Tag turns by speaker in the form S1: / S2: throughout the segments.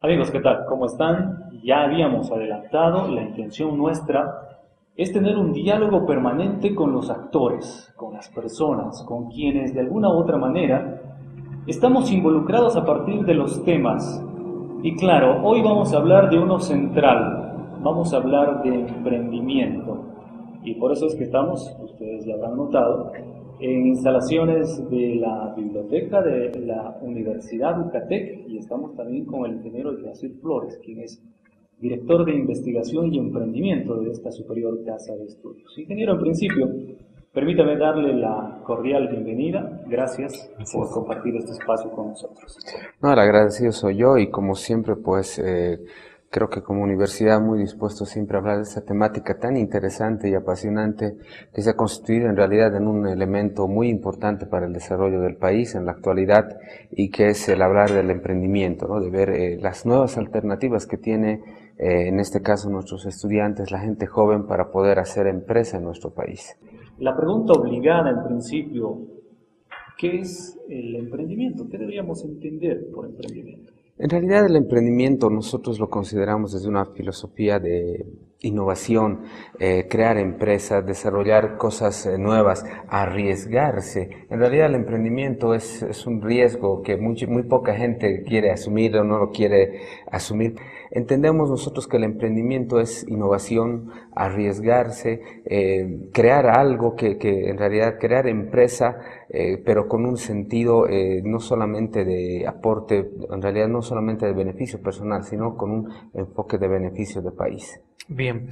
S1: Amigos, ¿qué tal? ¿Cómo están? Ya habíamos adelantado, la intención nuestra es tener un diálogo permanente con los actores, con las personas, con quienes de alguna u otra manera estamos involucrados a partir de los temas. Y claro, hoy vamos a hablar de uno central, vamos a hablar de emprendimiento. Y por eso es que estamos, ustedes ya habrán notado, en instalaciones de la biblioteca de la Universidad UCATEC y estamos también con el ingeniero Yacir Flores, quien es director de investigación y emprendimiento de esta superior casa de estudios. Ingeniero, en principio, permítame darle la cordial bienvenida. Gracias
S2: Así
S1: por
S2: es.
S1: compartir este espacio con nosotros.
S2: No, el agradecido soy yo y como siempre, creo que como universidad muy dispuesto siempre a hablar de esta temática tan interesante y apasionante que se ha constituido en realidad en un elemento muy importante para el desarrollo del país en la actualidad y que es el hablar del emprendimiento, ¿no? De ver las nuevas alternativas que tiene en este caso nuestros estudiantes, la gente joven para poder hacer empresa en nuestro país.
S1: La pregunta obligada, en principio, ¿qué es el emprendimiento? ¿Qué deberíamos entender por emprendimiento?
S2: En realidad el emprendimiento nosotros lo consideramos desde una filosofía de innovación, crear empresas, desarrollar cosas nuevas, arriesgarse. En realidad el emprendimiento es un riesgo que muy poca gente quiere asumir o no lo quiere asumir. Entendemos nosotros que el emprendimiento es innovación, arriesgarse, crear algo que en realidad crear empresa, pero con un sentido no solamente de aporte, en realidad no solamente de beneficio personal, sino con un enfoque de beneficio de país.
S3: Bien,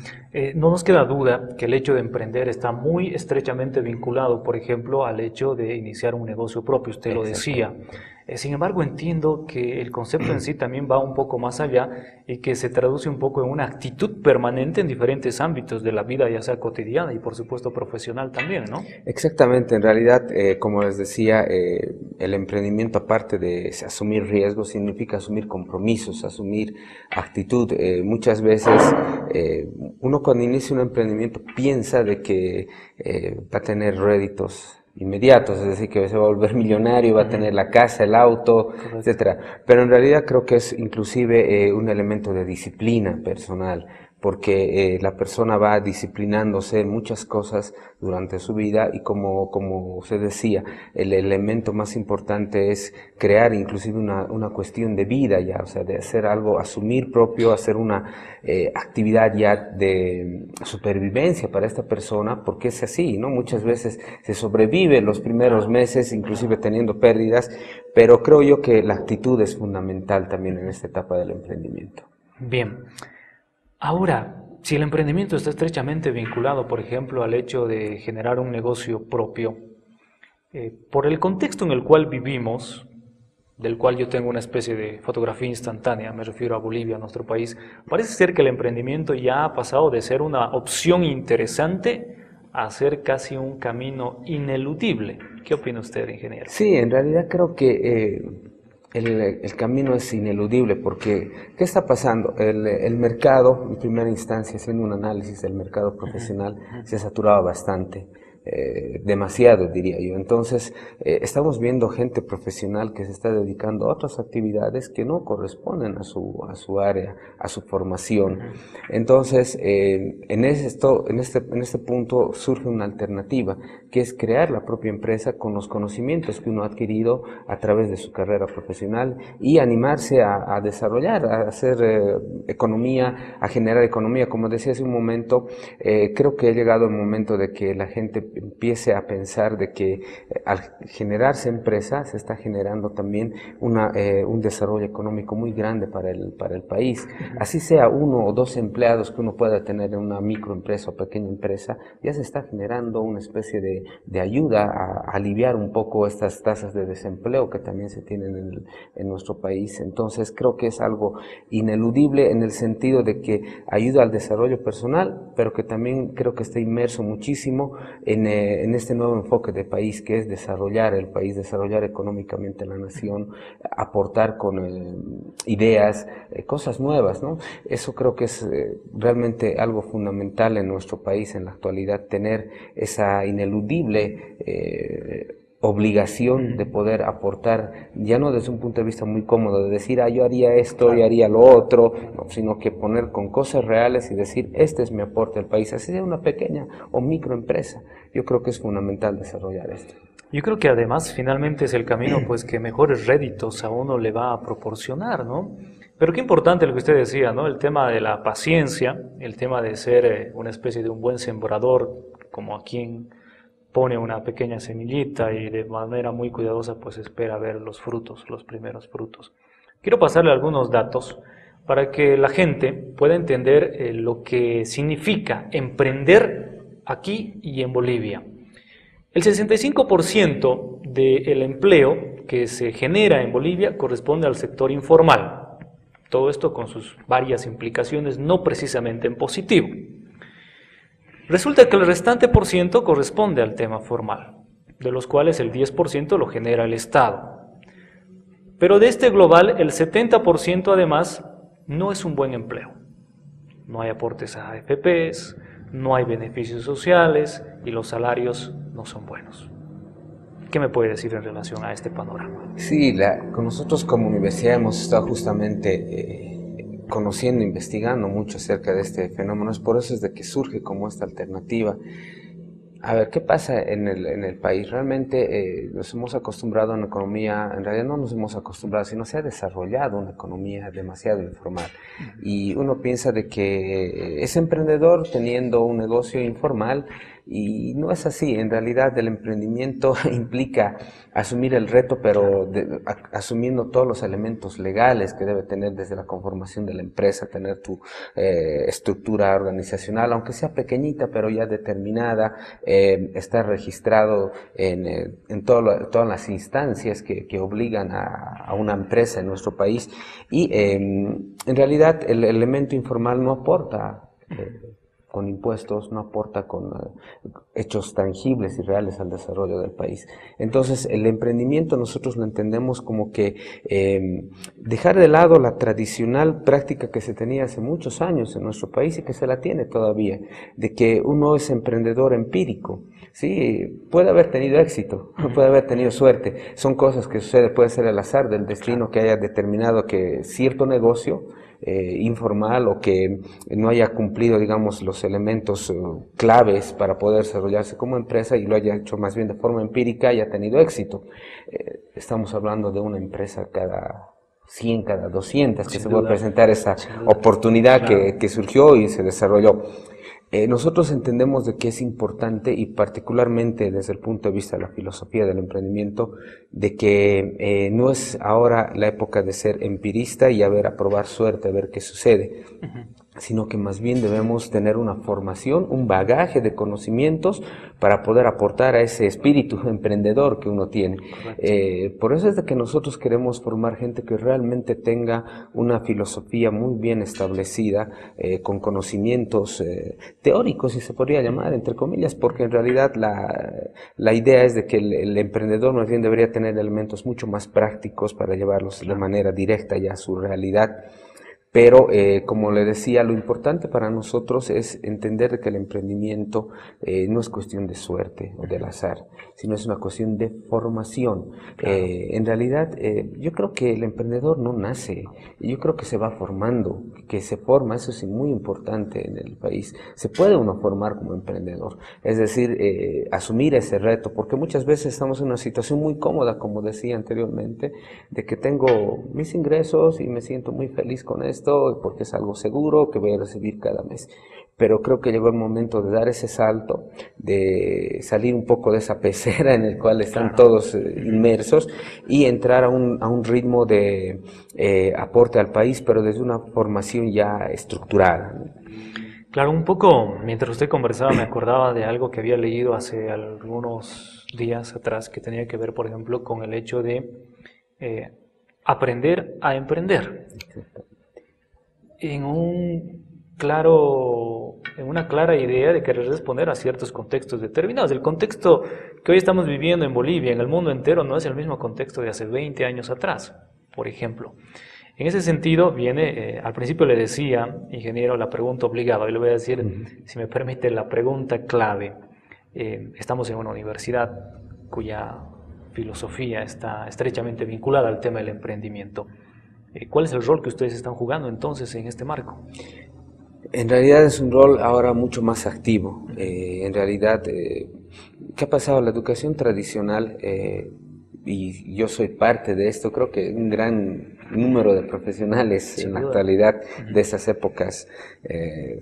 S3: no nos queda duda que el hecho de emprender está muy estrechamente vinculado, por ejemplo, al hecho de iniciar un negocio propio, usted lo decía.
S2: Exactamente.
S3: Sin embargo, entiendo que el concepto en sí también va un poco más allá y que se traduce un poco en una actitud permanente en diferentes ámbitos de la vida, ya sea cotidiana y por supuesto profesional también, ¿no?
S2: Exactamente, en realidad, como les decía, el emprendimiento aparte de asumir riesgos significa asumir compromisos, asumir actitud. Muchas veces uno cuando inicia un emprendimiento piensa de que va a tener réditos inmediatos, es decir, que se va a volver millonario, va a tener la casa, el auto,
S3: Correcto.
S2: etcétera. Pero en realidad creo que es inclusive un elemento de disciplina personal, porque la persona va disciplinándose en muchas cosas durante su vida y como usted decía, el elemento más importante es crear inclusive una cuestión de vida ya, o sea, de hacer algo, asumir propio, hacer una actividad ya de supervivencia para esta persona, porque es así, ¿no? Muchas veces se sobrevive los primeros meses, inclusive teniendo pérdidas, pero creo yo que la actitud es fundamental también en esta etapa del emprendimiento.
S3: Bien. Ahora, si el emprendimiento está estrechamente vinculado, por ejemplo, al hecho de generar un negocio propio, por el contexto en el cual vivimos, del cual yo tengo una especie de fotografía instantánea, me refiero a Bolivia, nuestro país, parece ser que el emprendimiento ya ha pasado de ser una opción interesante a ser casi un camino ineludible. ¿Qué opina usted, ingeniero?
S2: Sí, en realidad creo que el camino es ineludible porque ¿qué está pasando? El mercado, en primera instancia, haciendo un análisis del mercado profesional, se ha saturado bastante. Demasiado diría yo. Entonces, estamos viendo gente profesional que se está dedicando a otras actividades que no corresponden a su área, a su formación. Entonces, en este punto surge una alternativa, que es crear la propia empresa con los conocimientos que uno ha adquirido a través de su carrera profesional y animarse a desarrollar, a hacer economía, a generar economía. Como decía hace un momento, creo que ha llegado el momento de que la gente empiece a pensar de que al generarse empresa se está generando también un desarrollo económico muy grande para el país. Así sea uno o dos empleados que uno pueda tener en una microempresa o pequeña empresa, ya se está generando una especie de ayuda a aliviar un poco estas tasas de desempleo que también se tienen en nuestro país. Entonces creo que es algo ineludible en el sentido de que ayuda al desarrollo personal, pero que también creo que está inmerso muchísimo en este nuevo enfoque de país que es desarrollar el país, desarrollar económicamente la nación, aportar con ideas, cosas nuevas, ¿no? Eso creo que es realmente algo fundamental en nuestro país en la actualidad, tener esa ineludible obligación de poder aportar, ya no desde un punto de vista muy cómodo, de decir, yo haría esto, yo haría lo otro, no, sino que poner con cosas reales y decir, este es mi aporte al país, así sea una pequeña o microempresa. Yo creo que es fundamental desarrollar esto.
S3: Yo creo que además finalmente es el camino pues que mejores réditos a uno le va a proporcionar, ¿no? Pero qué importante lo que usted decía, ¿no? El tema de la paciencia, el tema de ser una especie de un buen sembrador, como a quien pone una pequeña semillita y de manera muy cuidadosa pues espera ver los frutos, los primeros frutos. Quiero pasarle algunos datos para que la gente pueda entender lo que significa emprender aquí y en Bolivia. El 65% del empleo que se genera en Bolivia corresponde al sector informal. Todo esto con sus varias implicaciones, no precisamente en positivo. Resulta que el restante por ciento corresponde al tema formal, de los cuales el 10% lo genera el Estado. Pero de este global, el 70% además no es un buen empleo. No hay aportes a AFPs, no hay beneficios sociales y los salarios no son buenos. ¿Qué me puede decir en relación a este panorama?
S2: Sí, con nosotros como universidad hemos estado justamente conociendo, investigando mucho acerca de este fenómeno. Es por eso es de que surge como esta alternativa. A ver, ¿qué pasa en el país? Realmente nos hemos acostumbrado a una economía, en realidad no nos hemos acostumbrado, sino se ha desarrollado una economía demasiado informal. Y uno piensa de que es emprendedor teniendo un negocio informal, y no es así. En realidad el emprendimiento implica asumir el reto, pero asumiendo todos los elementos legales que debe tener desde la conformación de la empresa, tener tu estructura organizacional, aunque sea pequeñita, pero ya determinada, estar registrado en todas las instancias que obligan a una empresa en nuestro país. Y en realidad el elemento informal no aporta con impuestos, no aporta con hechos tangibles y reales al desarrollo del país. Entonces, el emprendimiento nosotros lo entendemos como que dejar de lado la tradicional práctica que se tenía hace muchos años en nuestro país y que se la tiene todavía, de que uno es emprendedor empírico. Sí, puede haber tenido éxito, puede haber tenido suerte, son cosas que suceden, puede ser el azar del destino que haya determinado que cierto negocio informal o que no haya cumplido, digamos, los elementos claves para poder desarrollarse como empresa y lo haya hecho más bien de forma empírica y ha tenido éxito. Estamos hablando de una empresa cada 100, cada 200 que se puede presentar esa oportunidad que surgió y se desarrolló. Nosotros entendemos de que es importante, y particularmente desde el punto de vista de la filosofía del emprendimiento, de que no es ahora la época de ser empirista y a probar suerte, a ver qué sucede, sino que más bien debemos tener una formación, un bagaje de conocimientos para poder aportar a ese espíritu emprendedor que uno tiene. Por eso es de que nosotros queremos formar gente que realmente tenga una filosofía muy bien establecida, con conocimientos teóricos, si se podría llamar, entre comillas, porque en realidad la idea es de que el emprendedor más bien debería tener elementos mucho más prácticos para llevarlos de manera directa ya a su realidad. Pero, como le decía, lo importante para nosotros es entender que el emprendimiento no es cuestión de suerte o del azar, sino es una cuestión de formación. Claro. En realidad, yo creo que el emprendedor no nace, yo creo que se va formando, que se forma, eso es muy importante en el país. Se puede uno formar como emprendedor, es decir, asumir ese reto, porque muchas veces estamos en una situación muy cómoda, como decía anteriormente, de que tengo mis ingresos y me siento muy feliz con esto, porque es algo seguro que voy a recibir cada mes. Pero creo que llegó el momento de dar ese salto, de salir un poco de esa pecera en el cual están todos inmersos y entrar a un ritmo de aporte al país, pero desde una formación ya estructurada.
S3: Claro, un poco mientras usted conversaba me acordaba de algo que había leído hace algunos días atrás que tenía que ver, por ejemplo, con el hecho de aprender a emprender. En una clara idea de querer responder a ciertos contextos determinados. El contexto que hoy estamos viviendo en Bolivia, en el mundo entero, no es el mismo contexto de hace 20 años atrás, por ejemplo. En ese sentido, viene, al principio le decía, ingeniero, la pregunta obligada, hoy le voy a decir, si me permite, la pregunta clave. Estamos en una universidad cuya filosofía está estrechamente vinculada al tema del emprendimiento. ¿Cuál es el rol que ustedes están jugando entonces en este marco?
S2: En realidad es un rol ahora mucho más activo. En realidad, ¿qué ha pasado? La educación tradicional, y yo soy parte de esto, creo que un gran número de profesionales en la actualidad de esas épocas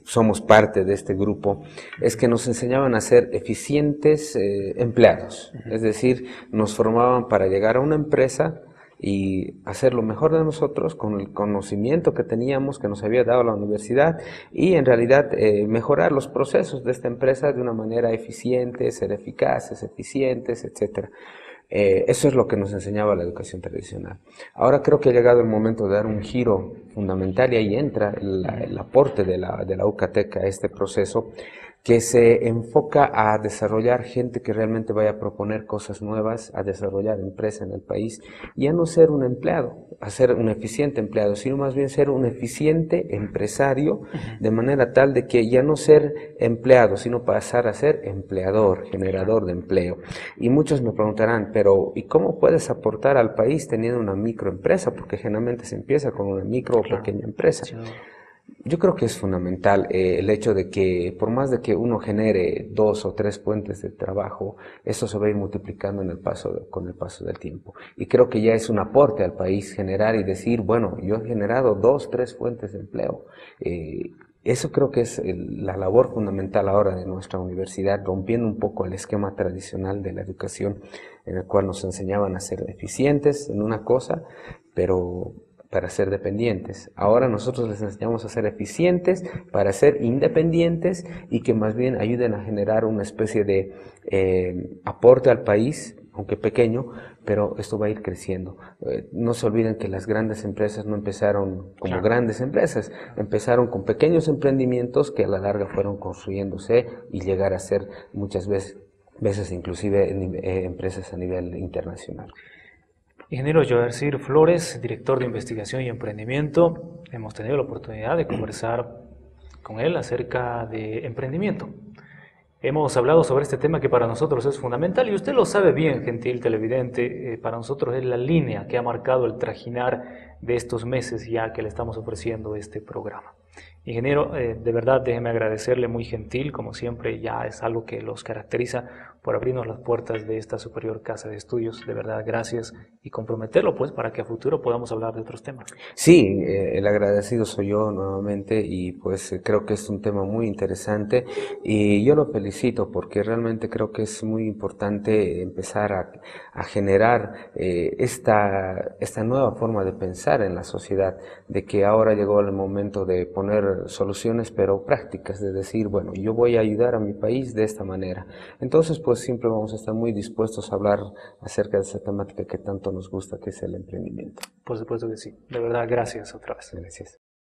S2: somos parte de este grupo, es que nos enseñaban a ser eficientes empleados, es decir, nos formaban para llegar a una empresa y hacer lo mejor de nosotros con el conocimiento que teníamos, que nos había dado la universidad, y en realidad mejorar los procesos de esta empresa de una manera eficiente, ser eficaces, eficientes, etcétera. Eso es lo que nos enseñaba la educación tradicional. Ahora creo que ha llegado el momento de dar un giro fundamental, y ahí entra el aporte de la UCATEC a este proceso, que se enfoca a desarrollar gente que realmente vaya a proponer cosas nuevas, a desarrollar empresa en el país, y a no ser un empleado, a ser un eficiente empleado, sino más bien ser un eficiente empresario, de manera tal de que ya no ser empleado, sino pasar a ser empleador, generador de empleo. Y muchos me preguntarán, pero ¿y cómo puedes aportar al país teniendo una microempresa? Porque generalmente se empieza con una micro o pequeña empresa. Yo creo que es fundamental el hecho de que por más de que uno genere 2 o 3 fuentes de trabajo, eso se va a ir multiplicando con el paso del tiempo. Y creo que ya es un aporte al país generar y decir, bueno, yo he generado 2, 3 fuentes de empleo. Eso creo que es la labor fundamental ahora de nuestra universidad, rompiendo un poco el esquema tradicional de la educación, en el cual nos enseñaban a ser eficientes en una cosa, pero para ser dependientes. Ahora nosotros les enseñamos a ser eficientes para ser independientes, y que más bien ayuden a generar una especie de aporte al país, aunque pequeño, pero esto va a ir creciendo. No se olviden que las grandes empresas no empezaron como grandes empresas, empezaron con pequeños emprendimientos que a la larga fueron construyéndose y llegar a ser muchas veces inclusive empresas a nivel internacional.
S3: Ingeniero Joercir Flores, director de investigación y emprendimiento, hemos tenido la oportunidad de conversar con él acerca de emprendimiento. Hemos hablado sobre este tema que para nosotros es fundamental, y usted lo sabe bien, gentil televidente, para nosotros es la línea que ha marcado el trajinar de estos meses ya que le estamos ofreciendo este programa. Ingeniero, de verdad déjeme agradecerle, muy gentil, como siempre, ya es algo que los caracteriza, por abrirnos las puertas de esta superior casa de estudios. De verdad, gracias, y comprometerlo pues para que a futuro podamos hablar de otros temas.
S2: Sí, el agradecido soy yo nuevamente, y pues creo que es un tema muy interesante, y yo lo felicito porque realmente creo que es muy importante empezar a generar esta nueva forma de pensar en la sociedad, de que ahora llegó el momento de poner soluciones pero prácticas, de decir, bueno, yo voy a ayudar a mi país de esta manera. Entonces pues siempre vamos a estar muy dispuestos a hablar acerca de esa temática que tanto nos gusta, que es el emprendimiento.
S3: Por supuesto que sí. De verdad, gracias otra vez.
S2: Gracias.